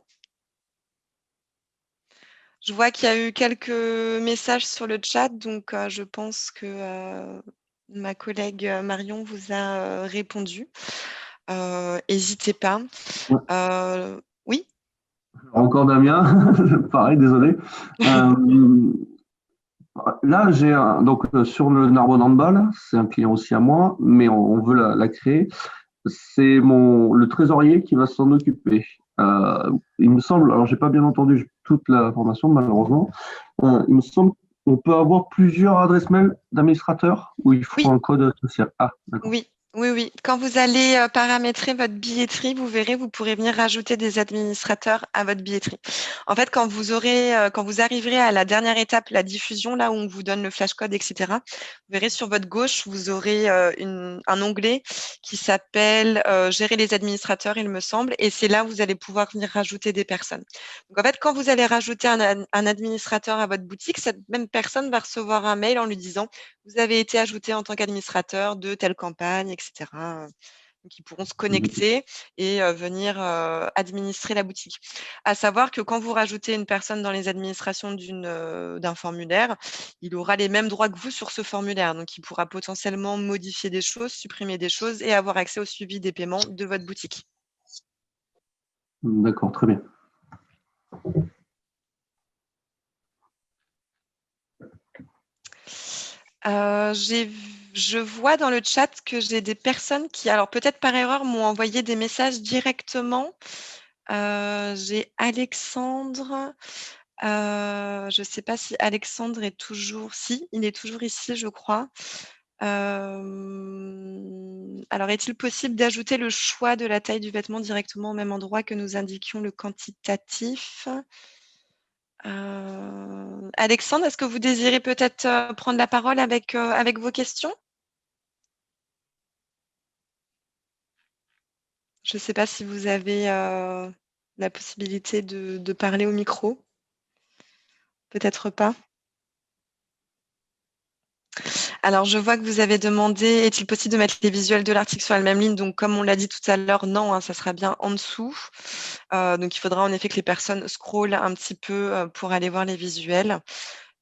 Je vois qu'il y a eu quelques messages sur le chat, donc je pense que ma collègue Marion vous a répondu. N'hésitez pas.
Ouais.
Oui?
Encore Damien, pareil, désolé. Là, donc sur le Narbonne Handball, c'est un client aussi à moi, mais on veut la créer. C'est le trésorier qui va s'en occuper. Il me semble, alors j'ai pas bien entendu toute la formation malheureusement, il me semble qu'on peut avoir plusieurs adresses mail d'administrateurs où il faut
Oui.
un code social. Ah, d'accord.
Oui. Quand vous allez paramétrer votre billetterie, vous verrez, vous pourrez venir rajouter des administrateurs à votre billetterie. En fait, quand vous arriverez à la dernière étape, la diffusion, là où on vous donne le flash code, etc., vous verrez sur votre gauche, vous aurez un onglet qui s'appelle Gérer les administrateurs, il me semble, et c'est là où vous allez pouvoir venir rajouter des personnes. Donc, en fait, quand vous allez rajouter un administrateur à votre boutique, cette même personne va recevoir un mail en lui disant vous avez été ajouté en tant qu'administrateur de telle campagne, etc. Donc, ils pourront se connecter et venir administrer la boutique. À savoir que quand vous rajoutez une personne dans les administrations d'un formulaire, il aura les mêmes droits que vous sur ce formulaire. Donc, il pourra potentiellement modifier des choses, supprimer des choses et avoir accès au suivi des paiements de votre boutique.
D'accord, très bien.
Je vois dans le chat que j'ai des personnes qui, alors peut-être par erreur, m'ont envoyé des messages directement. J'ai Alexandre. Je ne sais pas si Alexandre est toujours. Si, il est toujours ici, je crois. Alors, est-il possible d'ajouter le choix de la taille du vêtement directement au même endroit que nous indiquions le quantitatif? Alexandre, est-ce que vous désirez peut-être prendre la parole avec vos questions? Je ne sais pas si vous avez la possibilité de parler au micro. Peut-être pas. Alors, je vois que vous avez demandé, est-il possible de mettre les visuels de l'article sur la même ligne? Donc, comme on l'a dit tout à l'heure, non, hein, ça sera bien en dessous. Donc, il faudra en effet que les personnes scrollent un petit peu pour aller voir les visuels.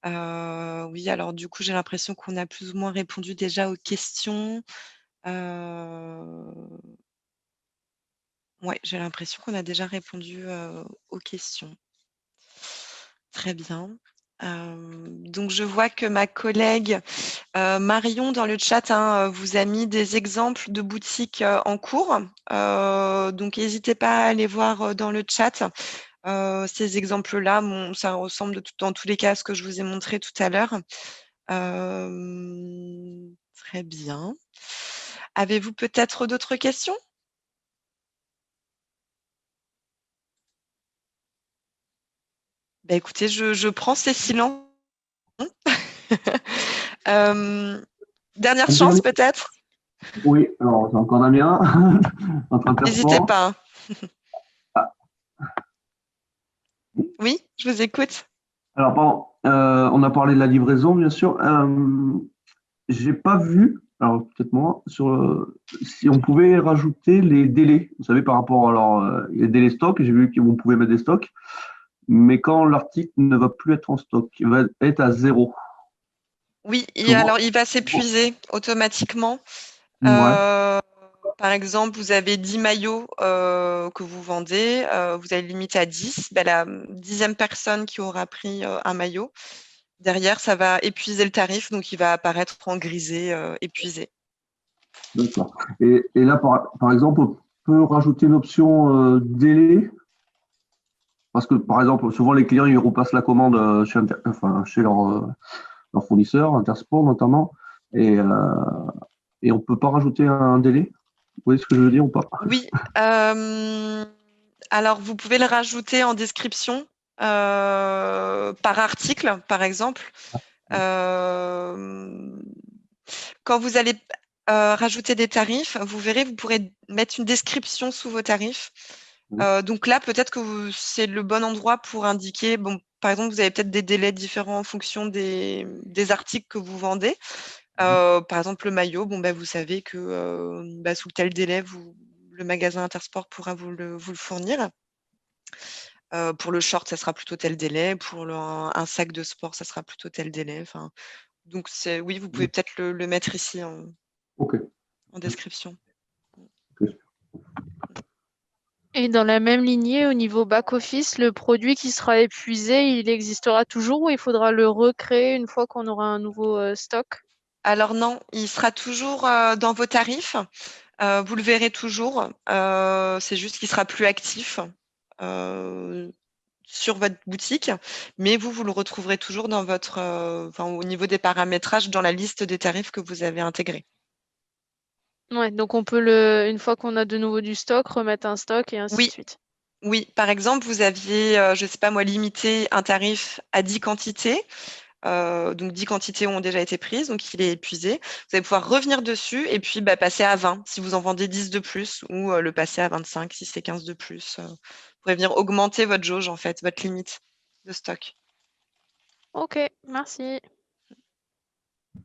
Oui, alors du coup, j'ai l'impression qu'on a plus ou moins répondu déjà aux questions. Ouais, j'ai l'impression qu'on a déjà répondu aux questions. Très bien. Donc, je vois que ma collègue Marion, dans le chat, hein, vous a mis des exemples de boutiques en cours. Donc, n'hésitez pas à aller voir dans le chat ces exemples-là. Bon, ça ressemble dans tous les cas à ce que je vous ai montré tout à l'heure. Très bien. Avez-vous peut-être d'autres questions? Bah, écoutez, je prends ces silences. Dernière chance peut-être?
Oui, alors c'est encore Damien, entre
N'hésitez
Intersport.
pas.
Ah,
Oui, je vous écoute.
alors, pardon, on a parlé de la livraison, bien sûr. J'ai pas vu, alors peut-être moi, si on pouvait rajouter les délais. Vous savez, par rapport les délais stock, j'ai vu qu'on pouvait mettre des stocks, mais quand l'article ne va plus être en stock, il va être à zéro.
Oui,
Souvent,
alors il va s'épuiser automatiquement.
ouais,
Par exemple, vous avez 10 maillots que vous vendez, vous allez limiter à 10. Ben, la 10e personne qui aura pris un maillot, derrière, ça va épuiser le tarif, donc il va apparaître en grisé, épuisé.
d'accord. Et là, par exemple, on peut rajouter une option délai. Parce que, par exemple, souvent les clients, ils repassent la commande chez leur fournisseur, Intersport notamment, et, euh, et on ne peut pas rajouter un délai. Vous voyez ce que je veux dire ou pas?
Oui, alors vous pouvez le rajouter en description par article, par exemple. Quand vous allez rajouter des tarifs, vous verrez, vous pourrez mettre une description sous vos tarifs. Donc là, peut-être que c'est le bon endroit pour indiquer, bon, par exemple, vous avez peut-être des délais différents en fonction des articles que vous vendez. Par exemple, le maillot, bon, bah, vous savez que sous tel délai, le magasin Intersport pourra vous le fournir. Pour le short, ça sera plutôt tel délai. Pour un sac de sport, ça sera plutôt tel délai. Enfin, donc, oui, vous pouvez peut-être le mettre ici
Ok.
en description.
Ok.
Et dans la même lignée, au niveau back-office, le produit qui sera épuisé, il existera toujours ou il faudra le recréer une fois qu'on aura un nouveau stock?
Alors non, il sera toujours dans vos tarifs. Vous le verrez toujours. C'est juste qu'il sera plus actif sur votre boutique, mais vous le retrouverez toujours dans votre, au niveau des paramétrages, dans la liste des tarifs que vous avez intégrés.
Ouais, donc on peut une fois qu'on a de nouveau du stock, remettre un stock et ainsi de
Oui,
suite.
oui. Par exemple, vous aviez, je ne sais pas moi, limité un tarif à 10 quantités. Donc 10 quantités ont déjà été prises, donc il est épuisé. Vous allez pouvoir revenir dessus et puis passer à 20 si vous en vendez 10 de plus ou le passer à 25 si c'est 15 de plus. Vous pourrez venir augmenter votre jauge, en fait, votre limite de stock.
Ok, merci.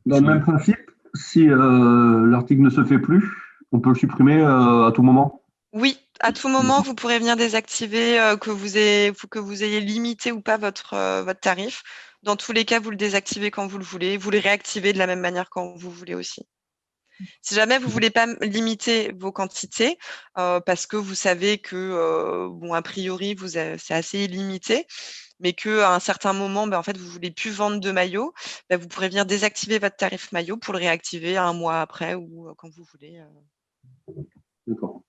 Dans le même principe, si l'article ne se fait plus, on peut le supprimer à tout moment.
Oui, à tout moment, vous pourrez venir désactiver que vous ayez limité ou pas votre tarif. Dans tous les cas, vous le désactivez quand vous le voulez. Vous le réactivez de la même manière quand vous voulez aussi. Si jamais vous ne voulez pas limiter vos quantités, parce que vous savez que, a priori, c'est assez limité, mais qu'à un certain moment, en fait, vous ne voulez plus vendre de maillots, vous pourrez venir désactiver votre tarif maillot pour le réactiver un mois après ou quand vous voulez.
D'accord.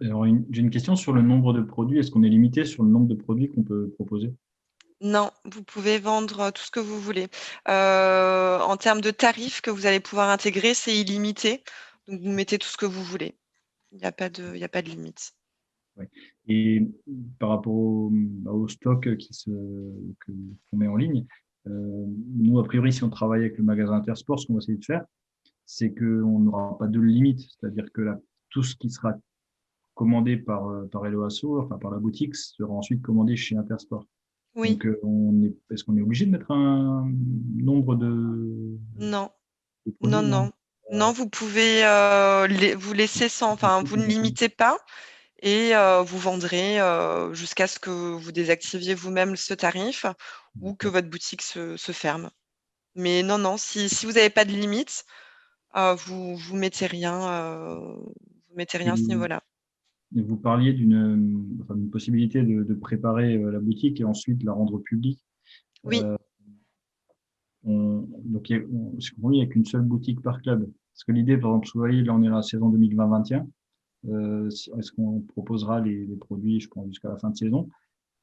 Alors, j'ai une question sur le nombre de produits. Est-ce qu'on est limité sur le nombre de produits qu'on peut proposer?
Non, vous pouvez vendre tout ce que vous voulez. En termes de tarifs que vous allez pouvoir intégrer, c'est illimité. Donc, vous mettez tout ce que vous voulez. Il n'y a pas de limite.
Ouais. Et par rapport au stock qu'on met en ligne, nous, a priori, si on travaille avec le magasin Intersport, ce qu'on va essayer de faire, c'est qu'on n'aura pas de limite. C'est-à-dire que tout ce qui sera commandé par Hello Asso, enfin par la boutique, sera ensuite commandé chez Intersport.
Oui,
Donc, est-ce qu'on est obligé de mettre un nombre
non,
de
non,
produits?
non. Non, vous pouvez vous laisser sans, enfin, vous ne limitez pas et vous vendrez jusqu'à ce que vous désactiviez vous-même ce tarif ou que votre boutique se ferme. Mais non, non, si vous n'avez pas de limite, vous mettez rien, vous mettez rien à ce niveau-là.
Et vous parliez d'une possibilité de préparer la boutique et ensuite la rendre publique.
Oui,
Donc, il n'y a qu'une seule boutique par club. Parce que l'idée, par exemple, vous voyez, là, on est à la saison 2020-21. Est-ce qu'on proposera les produits, je pense, jusqu'à la fin de saison?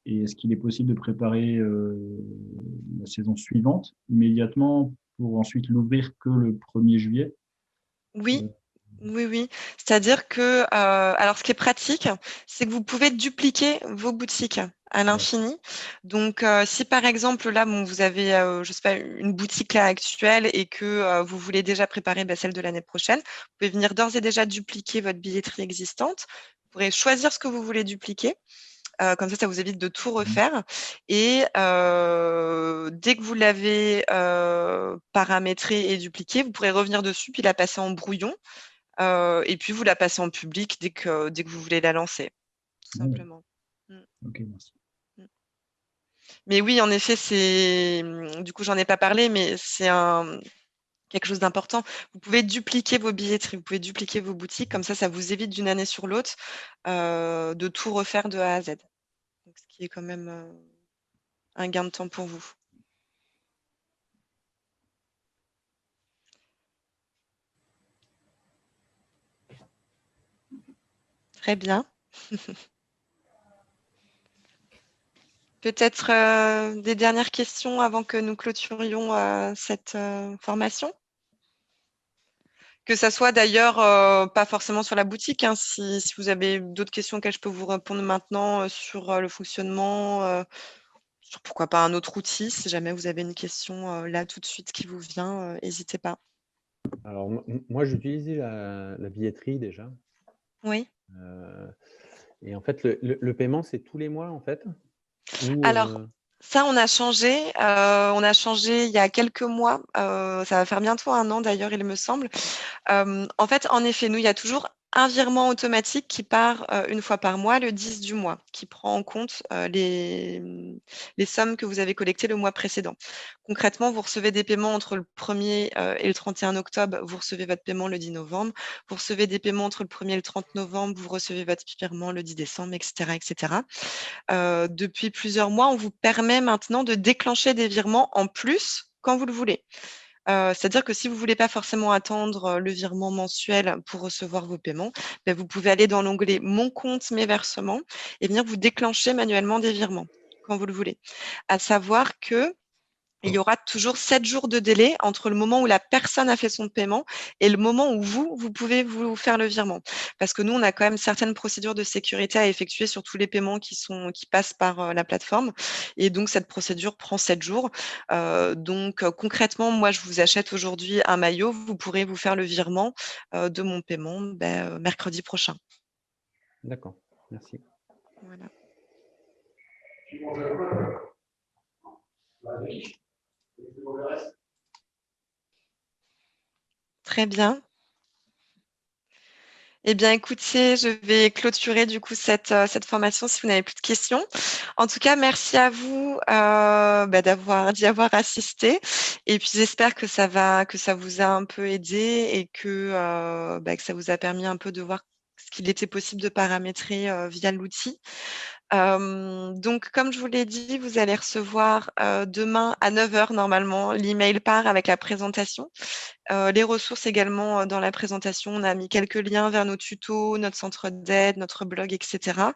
Et est-ce qu'il est possible de préparer la saison suivante immédiatement pour ensuite l'ouvrir que le 1er juillet?
oui. Oui, oui. C'est-à-dire que, alors ce qui est pratique, c'est que vous pouvez dupliquer vos boutiques à l'infini. Donc, si par exemple, là, bon, vous avez, je sais pas, une boutique là actuelle et que vous voulez déjà préparer celle de l'année prochaine, vous pouvez venir d'ores et déjà dupliquer votre billetterie existante. Vous pourrez choisir ce que vous voulez dupliquer. Comme ça vous évite de tout refaire. Et dès que vous l'avez paramétré et dupliqué, vous pourrez revenir dessus puis la passer en brouillon. Et puis vous la passez en public dès que vous voulez la lancer, tout simplement.
Ok, merci.
Mais oui, en effet, du coup, j'en ai pas parlé, mais c'est quelque chose d'important. Vous pouvez dupliquer vos billetteries, vous pouvez dupliquer vos boutiques, comme ça vous évite d'une année sur l'autre de tout refaire de A à Z. Donc, ce qui est quand même un gain de temps pour vous. Très bien. Peut-être des dernières questions avant que nous clôturions cette formation? Que ça soit d'ailleurs pas forcément sur la boutique, hein, si vous avez d'autres questions auxquelles je peux vous répondre maintenant sur le fonctionnement, sur pourquoi pas un autre outil, si jamais vous avez une question là tout de suite qui vous vient, n'hésitez pas.
Alors, moi, j'utilisais la billetterie déjà.
Oui.
Et en fait, le paiement, c'est tous les mois, en fait?
Alors, ça, on a changé. On a changé il y a quelques mois. Ça va faire bientôt 1 an d'ailleurs, il me semble. En fait, en effet, nous, il y a toujours un virement automatique qui part 1 fois par mois, le 10 du mois, qui prend en compte les sommes que vous avez collectées le mois précédent. Concrètement, vous recevez des paiements entre le 1er et le 31 octobre, vous recevez votre paiement le 10 novembre. Vous recevez des paiements entre le 1er et le 30 novembre, vous recevez votre virement le 10 décembre, etc., etc. Depuis plusieurs mois, on vous permet maintenant de déclencher des virements en plus quand vous le voulez. C'est-à-dire que si vous ne voulez pas forcément attendre le virement mensuel pour recevoir vos paiements, vous pouvez aller dans l'onglet Mon compte, mes versements et venir vous déclencher manuellement des virements quand vous le voulez. À savoir que il y aura toujours 7 jours de délai entre le moment où la personne a fait son paiement et le moment où vous pouvez vous faire le virement. Parce que nous, on a quand même certaines procédures de sécurité à effectuer sur tous les paiements qui passent par la plateforme. Et donc, cette procédure prend 7 jours. Donc, concrètement, moi, je vous achète aujourd'hui un maillot. Vous pourrez vous faire le virement de mon paiement mercredi prochain.
D'accord, merci.
Voilà. Très bien. Eh bien, écoutez, je vais clôturer du coup cette formation si vous n'avez plus de questions. En tout cas, merci à vous d'y avoir assisté. Et puis, j'espère que ça vous a un peu aidé et que ça vous a permis un peu de voir ce qu'il était possible de paramétrer via l'outil. Donc, comme je vous l'ai dit, vous allez recevoir demain à 9h normalement l'email part avec la présentation. Les ressources également dans la présentation, on a mis quelques liens vers nos tutos, notre centre d'aide, notre blog, etc.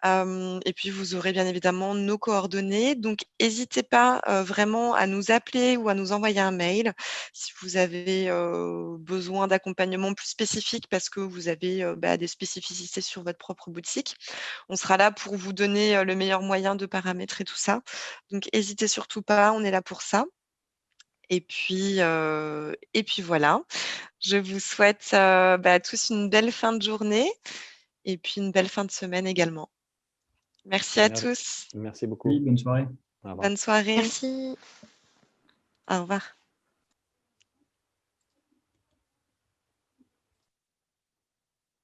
Et puis vous aurez bien évidemment nos coordonnées. Donc n'hésitez pas vraiment à nous appeler ou à nous envoyer un mail si vous avez besoin d'accompagnement plus spécifique parce que vous avez des spécificités sur votre propre boutique. On sera là pour vous donner le meilleur moyen de paramétrer tout ça. Donc n'hésitez surtout pas, on est là pour ça. Et puis voilà. Je vous souhaite à tous une belle fin de journée et puis une belle fin de semaine également. Merci à tous.
Merci beaucoup.
Oui, bonne soirée.
Au revoir.
Bonne soirée.
Merci.
Au revoir.